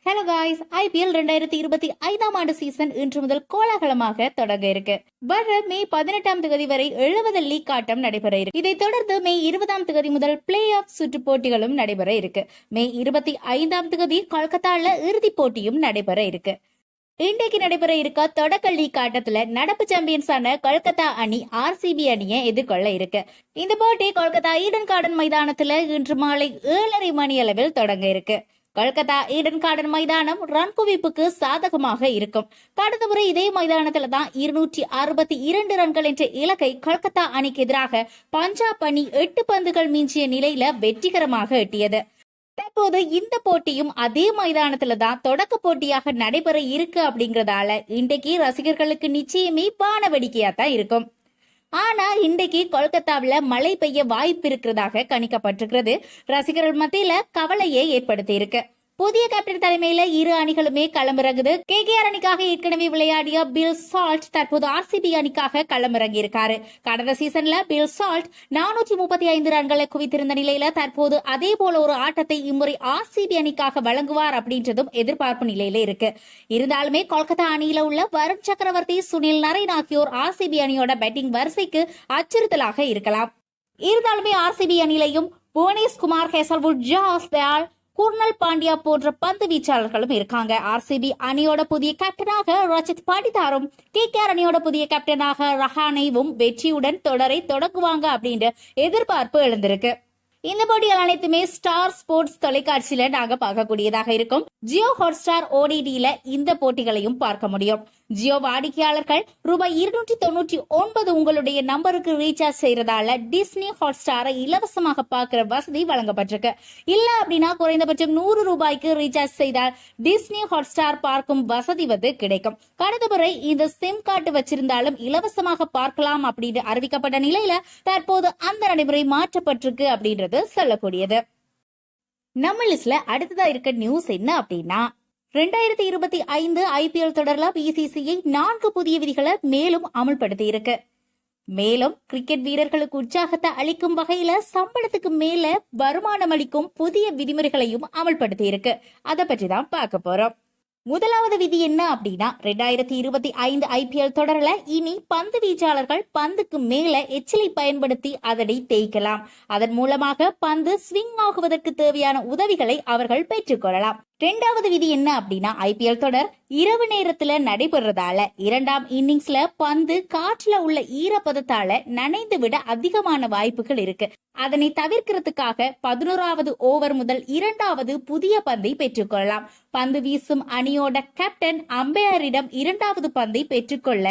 Hello guys, IPL 2025 ஆண்டு season இன்று முதல் கோலாகலமாக தொடங்க இருக்கு. வர மே 18ஆம் தேதி வரை 70 லீக் ஆட்டம் நடைபெற இருக்கு. இதைத் தொடர்ந்து மே 20ஆம் தேதி முதல் பிளே ஆஃப் சுற்று போட்டிகளும் நடைபெற இருக்கு. மே 25ஆம் தேதி கொல்கத்தால இறுதிப் போட்டியும் நடைபெற இருக்கு. இன்றைக்கு நடைபெற இருக்க தொடக்க லீக் ஆட்டத்துல நடப்பு சாம்பியன்ஸான கொல்கத்தா அணி ஆர்சிபி அணியை எதிர்கொள்ள இருக்கு. இந்த போட்டி கொல்கத்தா ஈடன் கார்டன் மைதானத்துல இன்று மாலை 7:30 மணி அளவில் தொடங்க இருக்கு. கொல்கத்தா ஈடன் கார்டன் மைதானம் ரன் குவிப்புக்கு சாதகமாக இருக்கும். கடந்த முறை இதே மைதானத்துல தான் 262 ரன்கள் என்ற இலக்கை கொல்கத்தா அணிக்கு எதிராக பஞ்சாப் அணி 8 பந்துகள் மிஞ்சிய நிலையில வெற்றிகரமாக எட்டியது. தற்போது இந்த போட்டியும் அதே மைதானத்துல தான் தொடக்க போட்டியாக நடைபெற இருக்கு. அப்படிங்கறதால இன்றைக்கு ரசிகர்களுக்கு நிச்சயமே வான வேடிக்கையா தான் இருக்கும். ஆனா இன்றைக்கு கொல்கத்தாவில மழை பெய்ய வாய்ப்பு இருக்கிறதாக கணிக்கப்பட்டிருக்கிறது. ரசிகர்கள் மத்தியில கவலையை ஏற்படுத்தி இருக்கு. புதிய கேப்டன் தலைமையில இரு அணிகளுமே களமிறங்குது. கேகேஆர் அணிக்காக ஏற்கனவே விளையாடிய பில் சால்ட் தற்போது ஆர்சிபி அணிக்காக களமிறங்கி இருக்காரு. கடந்த சீசன்ல பில் சால்ட் 435 ரன்களை குவித்திருந்த நிலையில தற்போது அதே போல ஒரு ஆட்டத்தை இம்முறை ஆர்சிபி அணிக்காக வழங்குவார் அப்படின்றதும் எதிர்பார்ப்பு நிலையில இருக்கு. இருந்தாலுமே கொல்கத்தா அணியில உள்ள வருண் சக்கரவர்த்தி, சுனில் நரேன் ஆகியோர் ஆர்சிபி அணியோட பேட்டிங் வரிசைக்கு அச்சுறுத்தலாக இருக்கலாம். இருந்தாலுமே ஆர்சிபி அணியிலையும் புவனேஸ்குமார், ஹேசல்வுட், ஜாஸ் தயாள், குர்னல் பாண்டியா போன்ற பந்து வீச்சாளர்களும் இருக்காங்க. ஆர்சிபி அணியோட புதிய கேப்டனாக ரஜத் பாடிதாரும், கேகேஆர் அணியோட புதிய கேப்டனாக ரஹானேவும் வெற்றியுடன் தொடரை தொடங்குவாங்க அப்படின்ற எதிர்பார்ப்பு எழுந்திருக்கு. இந்த போட்டிகள் அனைத்துமே ஸ்டார் ஸ்போர்ட்ஸ் தொலைக்காட்சியில நாங்க பார்க்கக்கூடியதாக இருக்கும். ஜியோ ஹாட்ஸ்டார் ஓடிடியில இந்த போட்டிகளையும் பார்க்க முடியும். ஜியோ வாடிக்கையாளர்கள் ரூபாய் 299 உங்களுடைய நம்பருக்கு ரீசார்ஜ் செய்யறதால டிஸ்னி ஹாட்ஸ்டாரை இலவசமாக பார்க்கிற வசதி வழங்கப்பட்டிருக்கு. இல்ல அப்படின்னா குறைந்தபட்சம் 100 ரூபாய்க்கு ரீசார்ஜ் செய்தால் டிஸ்னி ஹாட்ஸ்டார் பார்க்கும் வசதி கிடைக்கும். கடந்த முறை இந்த சிம் கார்டு வச்சிருந்தாலும் இலவசமாக பார்க்கலாம் அப்படின்னு அறிவிக்கப்பட்ட நிலையில தற்போது அந்த நடைமுறை மாற்றப்பட்டிருக்கு அப்படின்றது சொல்லக்கூடியது. நம்ம லிஸ்ட்ல அடுத்ததா இருக்க நியூஸ் என்ன அப்படின்னா, 2025 ஐபிஎல் தொடர்ல பிசிசிஐ 4 புதிய விதிகளை மேலும் அமல்படுத்தி இருக்கு. மேலும் கிரிக்கெட் வீரர்களுக்கு உற்சாகத்தை அளிக்கும் வகையில சம்பளத்துக்கு மேல வருமானம் அளிக்கும் புதிய விதிமுறைகளையும் அமல்படுத்தி இருக்கு. அதை பற்றி தான் பார்க்க போறோம். முதலாவது விதி என்ன அப்படின்னா, 2025 ஐபிஎல் தொடர்ல இனி பந்து வீச்சாளர்கள் பந்துக்கு மேல எச்சிலை பயன்படுத்தி அதனை தேய்க்கலாம். அதன் மூலமாக பந்து ஸ்விங் ஆகுவதற்கு தேவையான உதவிகளை அவர்கள் பெற்றுக்கொள்ளலாம். இரண்டாவது விதி என்ன அப்படின்னா, ஐபிஎல் தொடர் இரவு நேரத்துல நடைபெறதால இரண்டாம் இன்னிங்ஸ்ல பந்து காற்றுல உள்ள ஈரப்பதத்தால நனைந்து விட அதிகமான வாய்ப்புகள் இருக்கு. அதனை தவிர்க்கிறதுக்காக 11வது ஓவர் முதல் 2வது புதிய பந்தை பெற்றுக்கொள்ளலாம். பந்து வீசும் அணியோட கேப்டன் அம்பையரிடம் 2வது பந்தை பெற்றுக்கொள்ள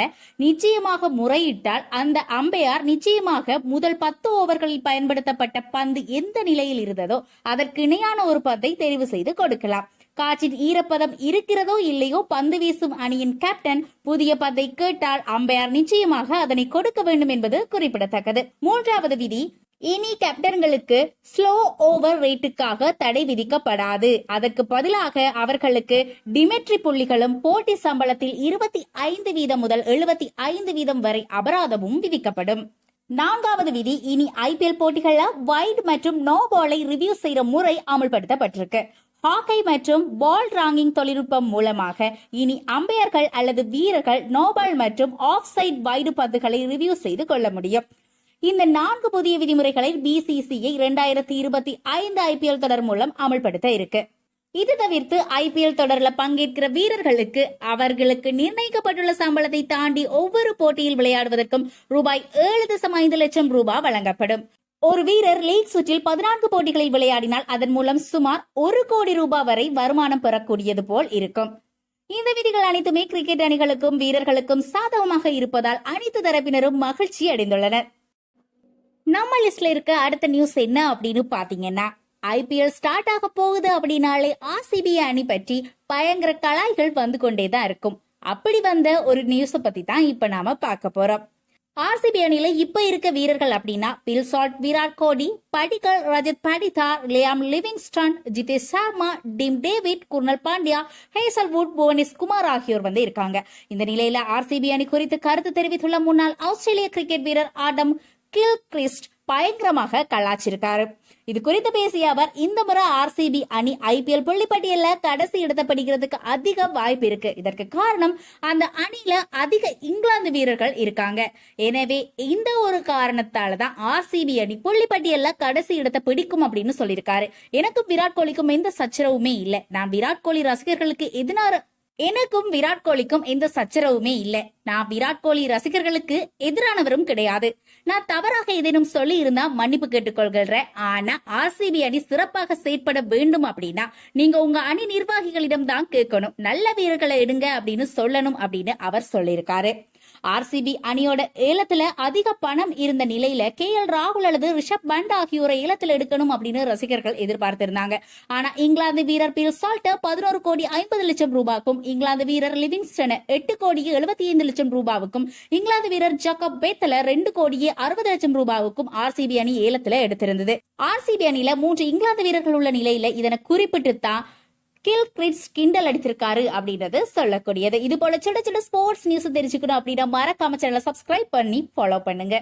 நிச்சயமாக முறையிட்டால் அந்த அம்பையார் நிச்சயமாக முதல் 10 ஓவர்களில் பயன்படுத்தப்பட்ட பந்து எந்த நிலையில் இருந்ததோ அதற்கு இணையான ஒரு பந்தை தெரிவு செய்து கொடுக்கலாம். காற்றின் ஈரப்பதம் இருக்கிறதோ இல்லையோ பந்து வீசும் அணியின் கேப்டன் புதிய பந்தை கேட்டால் அம்பையார் நிச்சயமாக அதனை கொடுக்க வேண்டும் என்பது குறிப்பிடத்தக்கது. மூன்றாவது விதி, இனி கேப்டன்களுக்கு ஸ்லோ ஓவர் ரேட்டுக்காக தடை விதிக்கப்படாது. அதற்கு பதிலாக அவர்களுக்கு டிமெட்ரி புள்ளிகளும் போட்டி சம்பளத்தில் 25% முதல் 75% வரை அபராதமும் விதிக்கப்படும். நான்காவது விதி, இனி ஐபிஎல் போட்டிகள்ல வைட் மற்றும் நோ பாலை ரிவ்யூ செய்யற முறை அமல்படுத்தப்பட்டிருக்கு. ஹாக்கி மற்றும் பால் ராங்கிங் தொழில்நுட்பம் மூலமாக இனி அம்பையர்கள் அல்லது வீரர்கள் நோபால் மற்றும் ஆஃப் சைட் வைடு பந்துகளை ரிவ்யூ செய்து கொள்ள முடியும். இந்த 4 புதிய விதிமுறைகளை பிசிசிஐ 2025 ஐபிஎல் தொடர் மூலம் அமல்படுத்த இருக்கு. இது தவிர்த்து ஐபிஎல் தொடர்ல பங்கேற்கிற வீரர்களுக்கு அவர்களுக்கு நிர்ணயிக்கப்பட்டுள்ள சம்பளத்தை தாண்டி ஒவ்வொரு போட்டியில் விளையாடுவதற்கும் ரூபாய் 7.5 லட்சம் ரூபாய் வழங்கப்படும். ஒரு வீரர் லீக் சுற்றில் 14 போட்டிகளில் விளையாடினால் அதன் மூலம் சுமார் 1 கோடி ரூபாய் வரை வருமானம் பெறக்கூடியது போல் இருக்கும். இந்த விதிகள் அனைத்துமே கிரிக்கெட் அணிகளுக்கும் வீரர்களுக்கும் சாதகமாக இருப்பதால் அனைத்து தரப்பினரும் மகிழ்ச்சி அடைந்துள்ளனர். நம்ம லிஸ்ட்ல இருக்க அடுத்த நியூஸ் என்ன அப்படின்னு பாத்தீங்கன்னா, ஐபிஎல் ஸ்டார்ட் ஆக போகுது அப்படின்னாலே ஆர்சிபி அணி பற்றி பயங்கர கலாய்கள் வந்து கொண்டேதான் இருக்கும். அப்படி வந்த ஒரு நியூஸ பத்தி தான் இப்ப நாம பார்க்க போறோம். ஆர்சிபி அணியில இப்ப இருக்க வீரர்கள் அப்படின்னா Phil Salt, Virat Kohli, Padikkal, Rajat Patidar, Liam Livingstone, Jitesh Sharma, Tim David, Krunal Pandya, Hazlewood, Bhuvneshwar Kumar ஆகியோர் இருக்காங்க. இந்த நிலையில ஆர்சிபி அணி குறித்து கருத்து தெரிவித்துள்ள முன்னாள் ஆஸ்திரேலிய கிரிக்கெட் வீரர் ஆடம் கில்கிறிஸ்ட் பயங்கரமாக கலாச்சிருக்காரு. இது குறித்து பேசிய அவர், இந்த முறை ஆர்சிபி அணி ஐபிஎல் புள்ளிப்பட்டியல்ல கடைசி இடத்தை பிடிக்கிறதுக்கு அதிக வாய்ப்பு இருக்கு. இதற்கு காரணம் அந்த அணியில அதிக இங்கிலாந்து வீரர்கள் இருக்காங்க. எனவே இந்த ஒரு காரணத்தால தான் ஆர்சிபி அணி புள்ளிப்பட்டியல்ல கடைசி இடத்தை பிடிக்கும் அப்படின்னு சொல்லியிருக்காரு. எனக்கும் விராட் கோலிக்கும் எந்த சச்சரவுமே இல்ல. நான் விராட் கோலி ரசிகர்களுக்கு எனக்கும் விராட் கோலிக்கும் எந்த சச்சரவுமே இல்ல. நான் விராட் கோலி ரசிகர்களுக்கு எதிரானவரும் கிடையாது. நான் தவறாக ஏதேனும் சொல்லி இருந்தா மன்னிப்பு கேட்டுக்கொள்கிறேன். ஆனா ஆர்சிபி அணி சிறப்பாக செயற்பட வேண்டும் அப்படின்னா நீங்க உங்க அணி நிர்வாகிகளிடம் தான் கேட்கணும். நல்ல வீரர்களை எடுங்க அப்படின்னு சொல்லணும் அப்படின்னு அவர் சொல்லியிருக்காரு. ஆர்சிபி அணியோட ஏலத்துல அதிக பணம் இருந்த நிலையில KL ராகுல் அல்லது ரிஷப் பண்ட் ஆகியோரை ஏலத்தில் எடுக்கணும் அப்படின்னு ரசிகர்கள் எதிர்பார்த்திருந்தாங்க. ஆனா இங்கிலாந்து வீரர் பீல் சால்டர் 11 கோடி 50 லட்சம் ரூபாய்க்கும், இங்கிலாந்து வீரர் லிவிங்ஸ்டன் 8 கோடி 75 லட்சம் ரூபாவுக்கும், இங்கிலாந்து வீரர் ஜாக்கப் பேத்தல 2 கோடியே 60 லட்சம் ரூபாவுக்கும் ஆர்சிபி அணி ஏலத்துல எடுத்திருந்தது. ஆர்சிபி அணியில 3 இங்கிலாந்து வீரர்கள் உள்ள நிலையில இதனை குறிப்பிட்டு தான் கிண்டல் அடித்திருக்காரு அப்படின்றது சொல்லக்கூடியது. இது போல சின்ன சின்ன ஸ்போர்ட்ஸ் நியூஸ் தெரிஞ்சுக்கணும் அப்படின்னா மறக்காம சேனலை சப்ஸ்கிரைப் பண்ணி ஃபாலோ பண்ணுங்க.